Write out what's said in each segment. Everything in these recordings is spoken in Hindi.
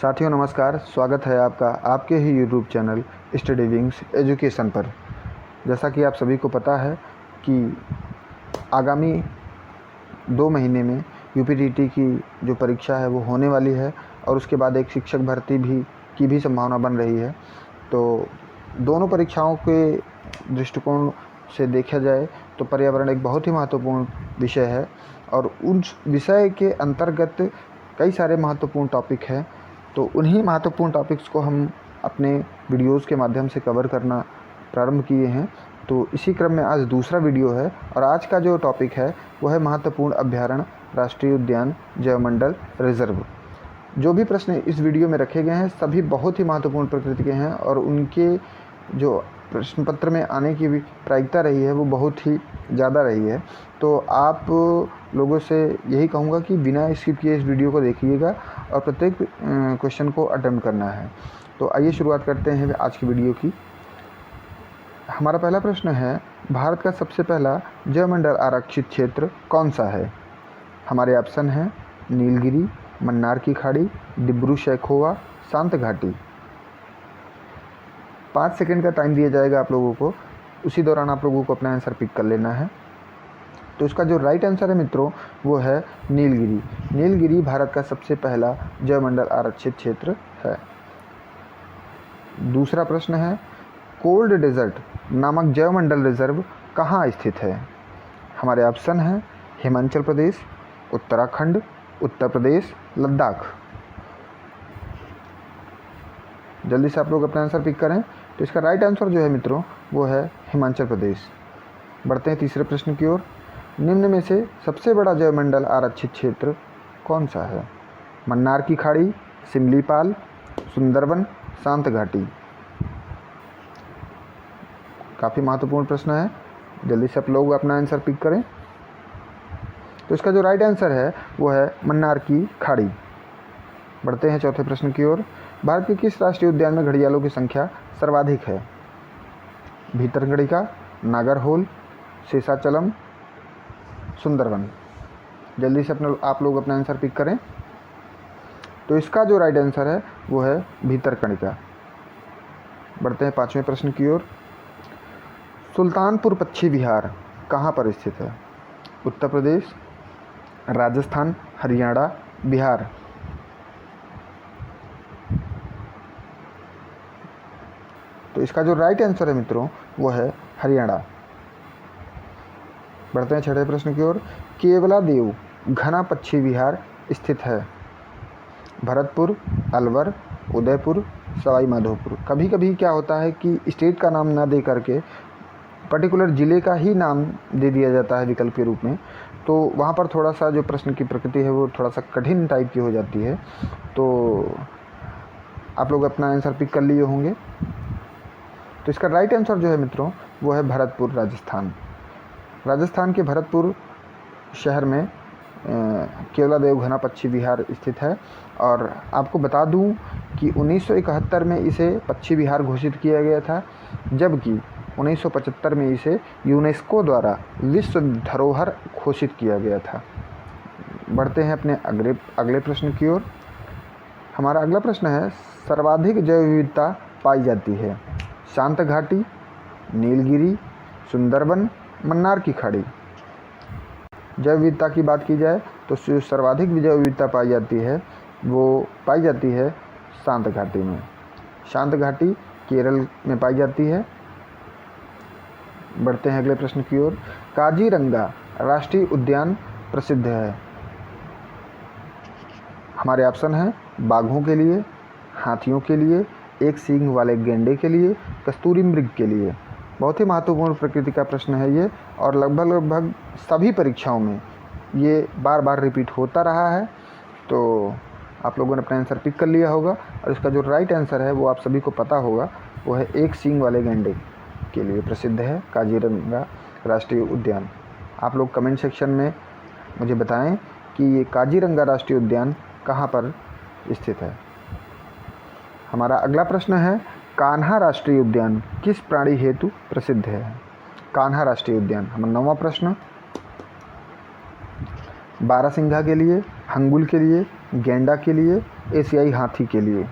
साथियों नमस्कार, स्वागत है आपका आपके ही YouTube channel study wings education पर। जैसा कि आप सभी को पता है कि आगामी 2 महीने में यूपीटीटी की जो परीक्षा है वो होने वाली है और उसके बाद एक शिक्षक भर्ती की भी संभावना बन रही है। तो दोनों परीक्षाओं के दृष्टिकोण से देखा जाए तो पर्यावरण एक बहुत ही महत्वपूर्ण विषय है और उस विषय के अंतर्गत कई सारे महत्वपूर्ण टॉपिक हैं। तो उन्हीं महत्वपूर्ण टॉपिक्स को हम अपने वीडियोज़ के माध्यम से कवर करना प्रारंभ किए हैं। तो इसी क्रम में आज दूसरा वीडियो है और आज का जो टॉपिक है वो है महत्वपूर्ण अभ्यारण्य, राष्ट्रीय उद्यान, जैवमंडल, रिजर्व। जो भी प्रश्न इस वीडियो में रखे गए हैं सभी बहुत ही महत्वपूर्ण प्रकृति के हैं और उनके जो प्रश्न पत्र में आने की प्रायिकता रही है वो बहुत ही ज़्यादा रही है। तो आप लोगों से यही कहूँगा कि बिना स्किप किए इस वीडियो को देखिएगा और प्रत्येक क्वेश्चन को अटेम्प्ट करना है। तो आइए शुरुआत करते हैं आज की वीडियो की। हमारा पहला प्रश्न है, भारत का सबसे पहला जैवमंडल आरक्षित क्षेत्र कौन सा है? हमारे ऑप्शन हैं नीलगिरी, मन्नार की खाड़ी, डिब्रू सैखोवा, शांत घाटी। 5 सेकंड का टाइम दिया जाएगा आप लोगों को, उसी दौरान आप लोगों को अपना आंसर पिक कर लेना है। तो इसका जो राइट आंसर है मित्रों वो है नीलगिरी। नीलगिरी भारत का सबसे पहला जैवमंडल आरक्षित क्षेत्र है। दूसरा प्रश्न है, कोल्ड डेजर्ट नामक जैवमंडल रिजर्व कहाँ स्थित है? हमारे ऑप्शन हैं हिमाचल प्रदेश, उत्तराखंड, उत्तर प्रदेश, लद्दाख। जल्दी से आप लोग अपना आंसर पिक करें। तो इसका राइट आंसर जो है मित्रों वो है हिमाचल प्रदेश। बढ़ते हैं तीसरे प्रश्न की ओर। निम्न में से सबसे बड़ा जैवमंडल आरक्षित क्षेत्र कौन सा है? मन्नार की खाड़ी, सिमलीपाल, सुंदरवन, शांत घाटी। काफ़ी महत्वपूर्ण प्रश्न है, जल्दी से आप लोग अपना आंसर पिक करें। तो इसका जो राइट आंसर है वो है मन्नार की खाड़ी। बढ़ते हैं चौथे प्रश्न की ओर। भारत के किस राष्ट्रीय उद्यान में घड़ियालों की संख्या सर्वाधिक है? भीतरकनिका, नागरहोल, शेषाचलम, सुंदरवन। जल्दी से आप लोग अपना आंसर पिक करें। तो इसका जो राइट आंसर है वो है भीतरकनिका। बढ़ते हैं पांचवें प्रश्न की ओर। सुल्तानपुर पक्षी विहार कहाँ पर स्थित है? उत्तर प्रदेश, राजस्थान, हरियाणा, बिहार। तो इसका जो राइट आंसर है मित्रों वो है हरियाणा। बढ़ते हैं छठे प्रश्न की ओर। केवलादेव घना पक्षी विहार स्थित है? भरतपुर, अलवर, उदयपुर, सवाई माधोपुर। कभी कभी क्या होता है कि स्टेट का नाम ना दे करके पर्टिकुलर ज़िले का ही नाम दे दिया जाता है विकल्प के रूप में। तो वहाँ पर थोड़ा सा जो प्रश्न की प्रकृति है वो थोड़ा सा कठिन टाइप की हो जाती है। तो आप लोग अपना आंसर पिक कर लिए होंगे। तो इसका राइट आंसर जो है मित्रों वो है भरतपुर, राजस्थान। राजस्थान के भरतपुर शहर में केवलादेव घना पक्षी विहार स्थित है। और आपको बता दूं कि 1971 में इसे पक्षी विहार घोषित किया गया था, जबकि 1975 में इसे यूनेस्को द्वारा विश्व धरोहर घोषित किया गया था। बढ़ते हैं अपने अगले प्रश्न की ओर। हमारा अगला प्रश्न है, सर्वाधिक जैव विविधता पाई जाती है? शांत घाटी, नीलगिरी, सुंदरवन, मन्नार की खाड़ी। जैव विविधता की बात की जाए तो सर्वाधिक जैव विविधता पाई जाती है वो पाई जाती है शांत घाटी में। शांत घाटी केरल में पाई जाती है। बढ़ते हैं अगले प्रश्न की ओर। काजीरंगा राष्ट्रीय उद्यान प्रसिद्ध है? हमारे ऑप्शन हैं बाघों के लिए, हाथियों के लिए, एक सींग वाले गैंडे के लिए, कस्तूरी मृग के लिए। बहुत ही महत्वपूर्ण प्रकृति का प्रश्न है ये और लगभग सभी परीक्षाओं में ये बार बार रिपीट होता रहा है। तो आप लोगों ने अपना आंसर पिक कर लिया होगा और इसका जो राइट आंसर है वो आप सभी को पता होगा, वो है एक सींग वाले गैंडे के लिए प्रसिद्ध है काजीरंगा राष्ट्रीय उद्यान। आप लोग कमेंट सेक्शन में मुझे बताएं कि ये काजीरंगा राष्ट्रीय उद्यान कहाँ पर स्थित है। हमारा अगला प्रश्न है, कान्हा राष्ट्रीय उद्यान किस प्राणी हेतु प्रसिद्ध है? कान्हा राष्ट्रीय उद्यान। हमारा 9वां प्रश्न, बारहसिंघा के लिए, हंगुल के लिए, गेंडा के लिए, एशियाई हाथी के लिए?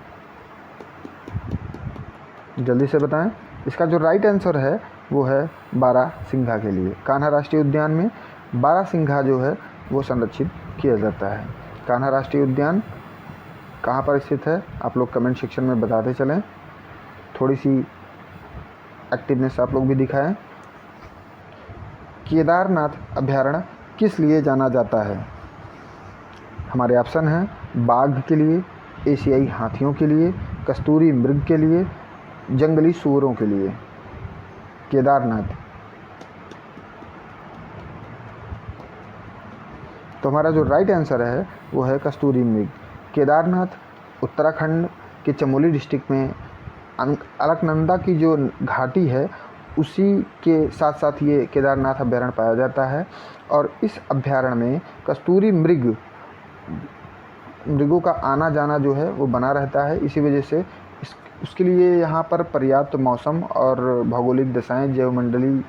जल्दी से बताएं। इसका जो राइट आंसर है वो है बारहसिंघा के लिए। कान्हा राष्ट्रीय उद्यान में बारहसिंघा जो है वो संरक्षित किया जाता है। कान्हा राष्ट्रीय उद्यान कहाँ पर स्थित है आप लोग कमेंट सेक्शन में बताते चलें। थोड़ी सी एक्टिवनेस आप लोग भी दिखाएं। केदारनाथ अभयारण्य किस लिए जाना जाता है? हमारे ऑप्शन हैं बाघ के लिए, एशियाई हाथियों के लिए, कस्तूरी मृग के लिए, जंगली सूअरों के लिए। केदारनाथ, तो हमारा जो राइट आंसर है वो है कस्तूरी मृग। केदारनाथ उत्तराखंड के चमोली डिस्ट्रिक्ट में अलकनंदा की जो घाटी है उसी के साथ साथ ये केदारनाथ अभयारण्य पाया जाता है। और इस अभयारण्य में कस्तूरी मृगों का आना जाना जो है वो बना रहता है। इसी वजह से उसके लिए यहाँ पर पर्याप्त मौसम और भौगोलिक दशाएं, जैवमंडलीय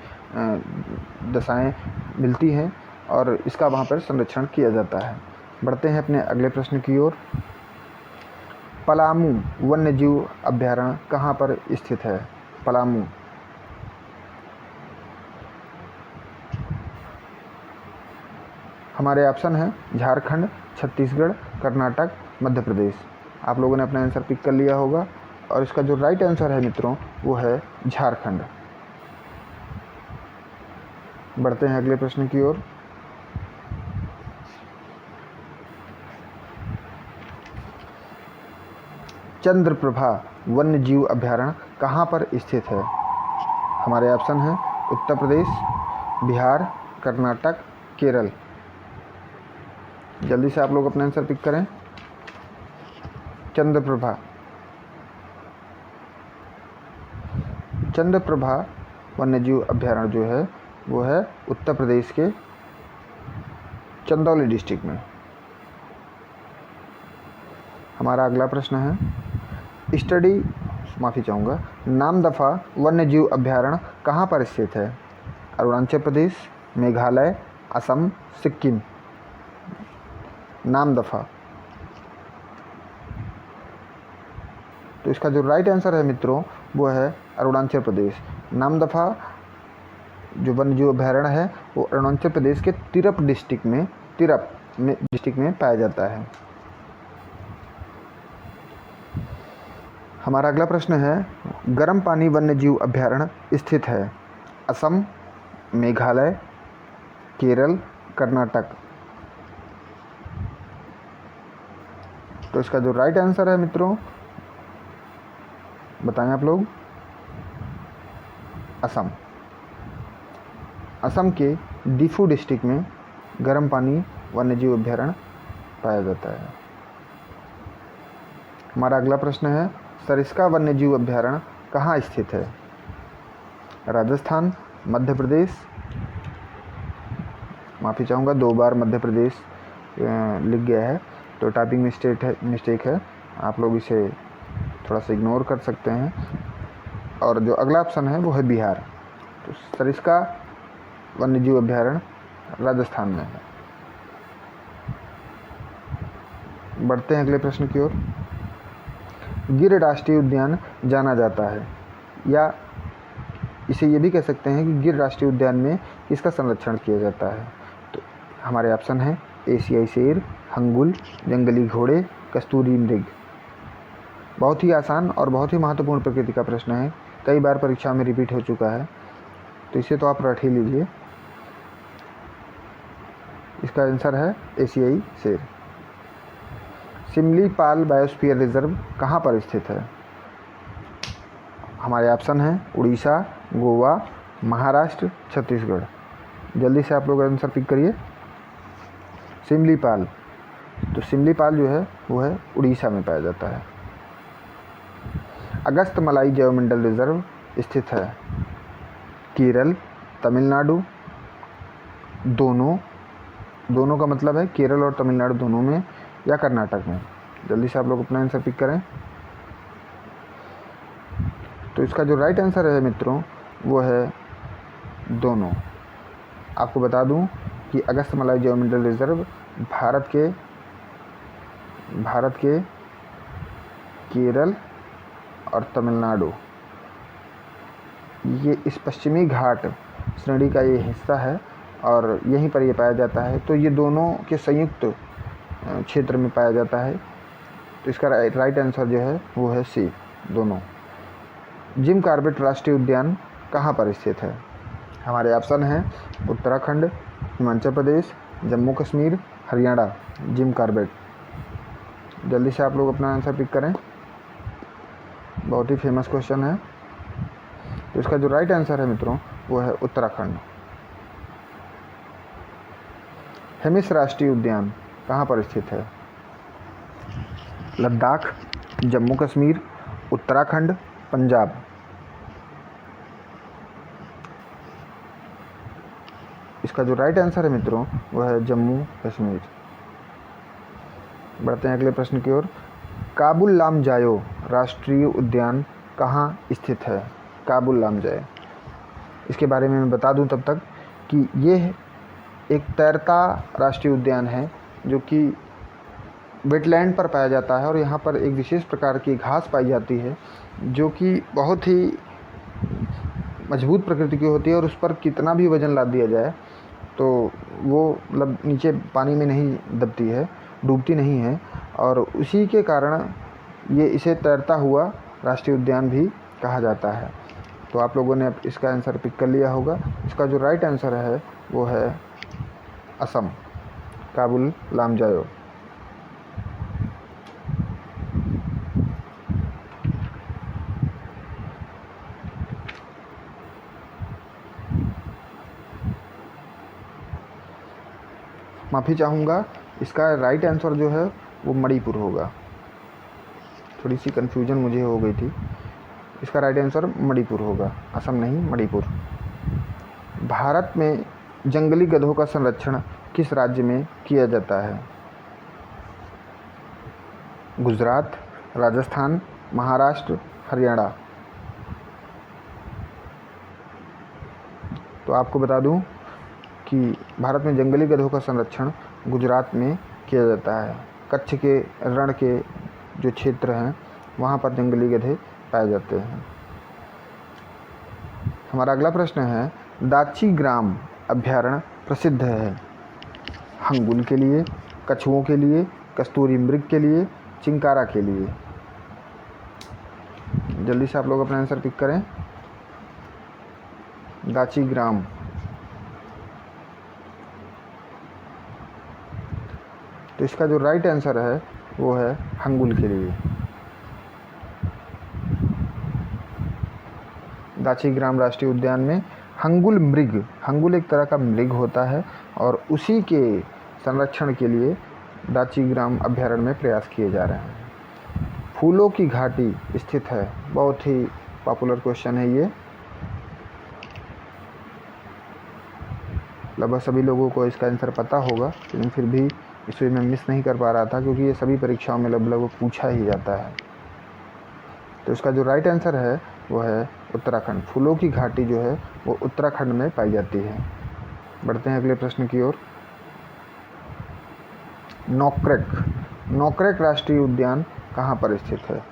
दशाएं मिलती हैं और इसका वहाँ पर संरक्षण किया जाता है। बढ़ते हैं अपने अगले प्रश्न की ओर। पलामू वन्यजीव अभयारण्य कहाँ पर स्थित है? पलामू, हमारे ऑप्शन हैं झारखंड, छत्तीसगढ़, कर्नाटक, मध्य प्रदेश। आप लोगों ने अपना आंसर पिक कर लिया होगा और इसका जो राइट आंसर है मित्रों वो है झारखंड। बढ़ते हैं अगले प्रश्न की ओर। चंद्रप्रभा वन्यजीव अभयारण्य कहाँ पर स्थित है? हमारे ऑप्शन हैं उत्तर प्रदेश, बिहार, कर्नाटक, केरल। जल्दी से आप लोग अपना आंसर पिक करें। चंद्रप्रभा वन्यजीव अभयारण्य जो है वो है उत्तर प्रदेश के चंदौली डिस्ट्रिक्ट में। हमारा अगला प्रश्न है नामदफा वन्यजीव अभयारण्य कहाँ पर स्थित है? अरुणाचल प्रदेश, मेघालय, असम, सिक्किम। नामदफा, तो इसका जो राइट आंसर है मित्रों वो है अरुणाचल प्रदेश। नामदफा जो वन्यजीव अभयारण्य है वो अरुणाचल प्रदेश के तिरप डिस्ट्रिक्ट में पाया जाता है। हमारा अगला प्रश्न है गर्म पानी वन्यजीव अभयारण्य स्थित है? असम, मेघालय, केरल, कर्नाटक। तो इसका जो राइट आंसर है मित्रों बताएं आप लोग। असम के डिफू डिस्ट्रिक्ट में गर्म पानी वन्यजीव अभयारण्य पाया जाता है। हमारा अगला प्रश्न है सरिस्का वन्यजीव अभयारण्य कहाँ स्थित है? राजस्थान, मध्य प्रदेश, माफ़ी चाहूँगा 2 बार मध्य प्रदेश लिख गया है तो टाइपिंग मिस्टेक है, आप लोग इसे थोड़ा सा इग्नोर कर सकते हैं। और जो अगला ऑप्शन है वो है बिहार। तो सरिस्का वन्यजीव अभयारण्य राजस्थान में है। बढ़ते हैं अगले प्रश्न की ओर। गिर राष्ट्रीय उद्यान जाना जाता है या इसे ये भी कह सकते हैं कि गिर राष्ट्रीय उद्यान में इसका संरक्षण किया जाता है? तो हमारे ऑप्शन हैं एशियाई शेर, हंगुल, जंगली घोड़े, कस्तूरी मृग। बहुत ही आसान और बहुत ही महत्वपूर्ण प्रकृति का प्रश्न है, कई बार परीक्षा में रिपीट हो चुका है तो इसे तो आप रट ही लीजिए। इसका आंसर है एशियाई शेर। सिमलीपाल बायोस्फीयर रिजर्व कहाँ पर स्थित है? हमारे ऑप्शन हैं उड़ीसा, गोवा, महाराष्ट्र, छत्तीसगढ़। जल्दी से आप लोग आंसर पिक करिए। सिमलीपाल, तो सिमलीपाल जो है वो है उड़ीसा में पाया जाता है। अगस्तमलाई जैवमंडल रिजर्व स्थित है केरल, तमिलनाडु, दोनों का मतलब है केरल और तमिलनाडु दोनों में, या कर्नाटक में। जल्दी से आप लोग अपना आंसर पिक करें। तो इसका जो राइट आंसर है मित्रों वो है दोनों। आपको बता दूं कि अगस्तमलाई जैवमंडल रिजर्व भारत के केरल और तमिलनाडु। ये इस पश्चिमी घाट श्रेणी का ये हिस्सा है और यहीं पर ये पाया जाता है। तो ये दोनों के संयुक्त क्षेत्र में पाया जाता है। तो इसका राइट आंसर जो है वो है सी, दोनों। जिम कॉर्बेट राष्ट्रीय उद्यान कहाँ पर स्थित है? हमारे ऑप्शन हैं उत्तराखंड, हिमाचल प्रदेश, जम्मू कश्मीर, हरियाणा। जिम कॉर्बेट, जल्दी से आप लोग अपना आंसर पिक करें, बहुत ही फेमस क्वेश्चन है। तो इसका जो राइट आंसर है मित्रों वो है उत्तराखंड। हेमिस राष्ट्रीय उद्यान कहाँ पर स्थित है? लद्दाख, जम्मू कश्मीर, उत्तराखंड, पंजाब। इसका जो राइट आंसर है मित्रों वह है जम्मू कश्मीर। बढ़ते हैं अगले प्रश्न की ओर। काबुल लामजायो राष्ट्रीय उद्यान कहाँ स्थित है? काबुल लामजायो, इसके बारे में मैं बता दूं तब तक कि ये एक तैरता राष्ट्रीय उद्यान है जो कि वेटलैंड पर पाया जाता है और यहाँ पर एक विशेष प्रकार की घास पाई जाती है जो कि बहुत ही मजबूत प्रकृति की होती है और उस पर कितना भी वज़न लाद दिया जाए तो वो मतलब नीचे पानी में नहीं दबती है, डूबती नहीं है, और उसी के कारण ये इसे तैरता हुआ राष्ट्रीय उद्यान भी कहा जाता है। तो आप लोगों ने इसका आंसर पिक कर लिया होगा। इसका जो राइट आंसर है वो है असम, काबुल लामजायो। माफ़ी चाहूँगा, इसका राइट आंसर जो है वो मणिपुर होगा। थोड़ी सी कन्फ्यूजन मुझे हो गई थी। इसका राइट आंसर मणिपुर होगा, असम नहीं, मणिपुर। भारत में जंगली गधों का संरक्षण किस राज्य में किया जाता है? गुजरात, राजस्थान, महाराष्ट्र, हरियाणा। तो आपको बता दूं कि भारत में जंगली गधों का संरक्षण गुजरात में किया जाता है। कच्छ के रण के जो क्षेत्र हैं वहाँ पर जंगली गधे पाए जाते हैं। हमारा अगला प्रश्न है, दाची ग्राम अभयारण्य प्रसिद्ध है हंगुल के लिए, कछुओं के लिए, कस्तूरी मृग के लिए, चिंकारा के लिए। जल्दी से आप लोग अपना आंसर पिक करें। दाची ग्राम, तो इसका जो राइट आंसर है वो है हंगुल के लिए। दाची ग्राम राष्ट्रीय उद्यान में हंगुल मृग, हंगुल एक तरह का मृग होता है और उसी के संरक्षण के लिए दाची ग्राम अभयारण्य में प्रयास किए जा रहे हैं। फूलों की घाटी स्थित है, बहुत ही पॉपुलर क्वेश्चन है ये। लगभग सभी लोगों को इसका आंसर पता होगा, लेकिन फिर भी इसे मैं मिस नहीं कर पा रहा था क्योंकि ये सभी परीक्षाओं में लगभग पूछा ही जाता है। तो इसका जो राइट आंसर है वो है उत्तराखंड। फूलों की घाटी जो है वो उत्तराखंड में पाई जाती है। बढ़ते हैं अगले प्रश्न की ओर। नोकरेक, नोकरेक राष्ट्रीय उद्यान कहाँ पर स्थित है?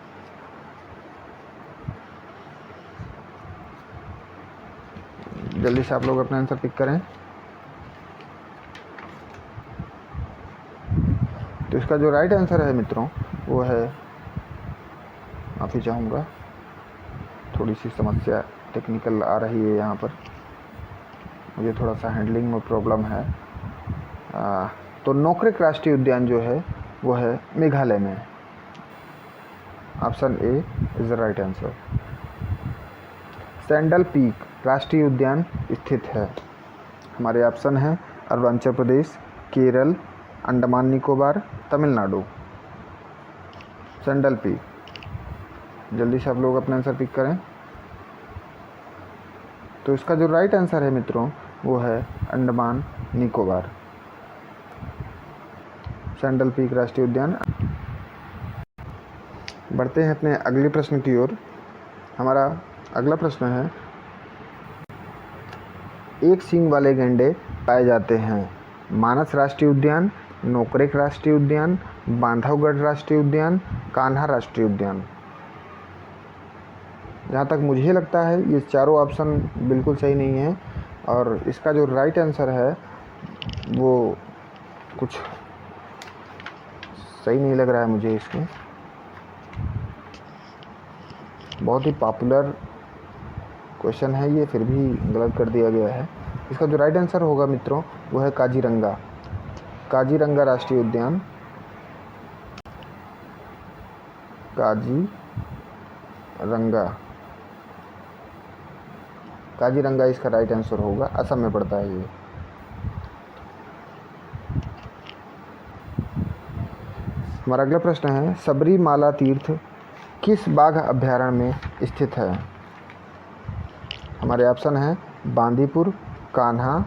जल्दी से आप लोग अपना आंसर पिक करें। तो इसका जो राइट आंसर है मित्रों वो है, माफ़ी चाहूँगा, थोड़ी सी समस्या टेक्निकल आ रही है यहाँ पर, मुझे थोड़ा सा हैंडलिंग में प्रॉब्लम है। तो नोकरेक राष्ट्रीय उद्यान जो है वो है मेघालय में। Option A is the right answer. Sandal peak राष्ट्रीय उद्यान स्थित है। हमारे ऑप्शन हैं अरुणाचल प्रदेश, केरल, अंडमान निकोबार, तमिलनाडु। सैंडल पीक, जल्दी से आप लोग अपना आंसर पिक करें। तो इसका जो राइट आंसर है मित्रों वो है अंडमान निकोबार, सैंडल पीक राष्ट्रीय उद्यान। बढ़ते हैं अपने अगले प्रश्न की ओर। हमारा अगला प्रश्न है, एक सींग वाले गैंडे पाए जाते हैं मानस राष्ट्रीय उद्यान, नोकरेक राष्ट्रीय उद्यान, बांधवगढ़ राष्ट्रीय उद्यान, कान्हा राष्ट्रीय उद्यान। जहाँ तक मुझे लगता है ये चारों ऑप्शन बिल्कुल सही नहीं है और इसका जो राइट आंसर है वो कुछ सही नहीं लग रहा है मुझे। इसमें बहुत ही पॉपुलर क्वेश्चन है ये, फिर भी गलत कर दिया गया है। इसका जो राइट आंसर होगा मित्रों वो है काजीरंगा, काजीरंगा राष्ट्रीय उद्यान, काजीरंगा, काजीरंगा इसका राइट आंसर होगा। असम में पड़ता है ये। हमारा अगला प्रश्न है, सबरीमाला तीर्थ किस बाघ अभयारण्य में स्थित है? हमारे ऑप्शन हैं बांदीपुर, कान्हा,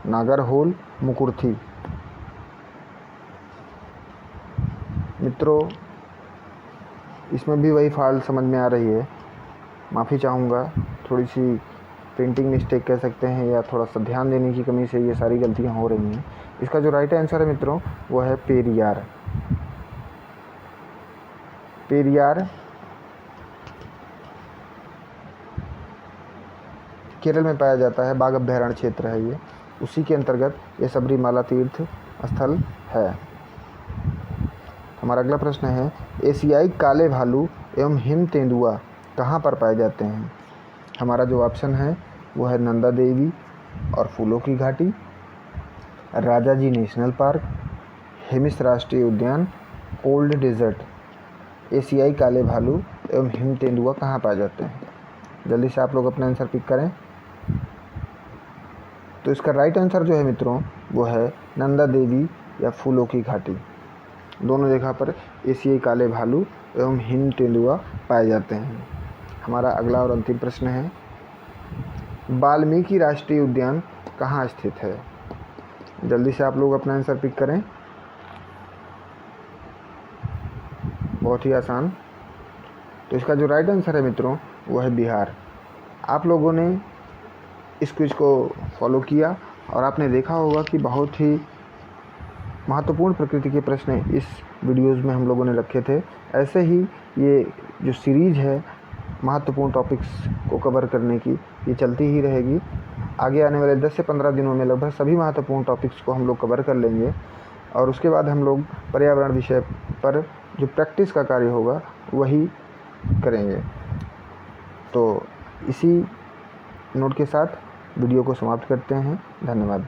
नागरहोल, मुकुर्थी। मित्रों इसमें भी वही फॉल्ट समझ में आ रही है, माफ़ी चाहूँगा। थोड़ी सी प्रिंटिंग मिस्टेक कह सकते हैं या थोड़ा सा ध्यान देने की कमी से ये सारी गलतियाँ हो रही हैं। इसका जो राइट आंसर है मित्रों वो है पेरियार। पेरियार केरल में पाया जाता है, बाघ अभयारण्य क्षेत्र है ये, उसी के अंतर्गत ये सबरीमाला तीर्थ स्थल है। हमारा अगला प्रश्न है, एशियाई काले भालू एवं हिम तेंदुआ कहाँ पर पाए जाते हैं? हमारा जो ऑप्शन है वो है नंदा देवी और फूलों की घाटी, राजाजी नेशनल पार्क, हेमिस राष्ट्रीय उद्यान, ओल्ड डेजर्ट। एशियाई काले भालू एवं हिम तेंदुआ कहाँ पाए जाते हैं? जल्दी से आप लोग अपना आंसर पिक करें। तो इसका राइट आंसर जो है मित्रों वो है नंदा देवी या फूलों की घाटी। दोनों जगह पर एशियाई काले भालू एवं हिम तेंदुआ पाए जाते हैं। हमारा अगला और अंतिम प्रश्न है, वाल्मीकि राष्ट्रीय उद्यान कहाँ स्थित है? जल्दी से आप लोग अपना आंसर पिक करें। बहुत ही आसान। तो इसका जो राइट आंसर है मित्रों वो है बिहार। आप लोगों ने इस क्विज को फॉलो किया और आपने देखा होगा कि बहुत ही महत्वपूर्ण प्रकृति के प्रश्न इस वीडियोज़ में हम लोगों ने रखे थे। ऐसे ही ये जो सीरीज़ है महत्वपूर्ण टॉपिक्स को कवर करने की, ये चलती ही रहेगी। आगे आने वाले 10 से 15 दिनों में लगभग सभी महत्वपूर्ण टॉपिक्स को हम लोग कवर कर लेंगे और उसके बाद हम लोग पर्यावरण विषय पर जो प्रैक्टिस का कार्य होगा वही करेंगे। तो इसी नोट के साथ वीडियो को समाप्त करते हैं। धन्यवाद।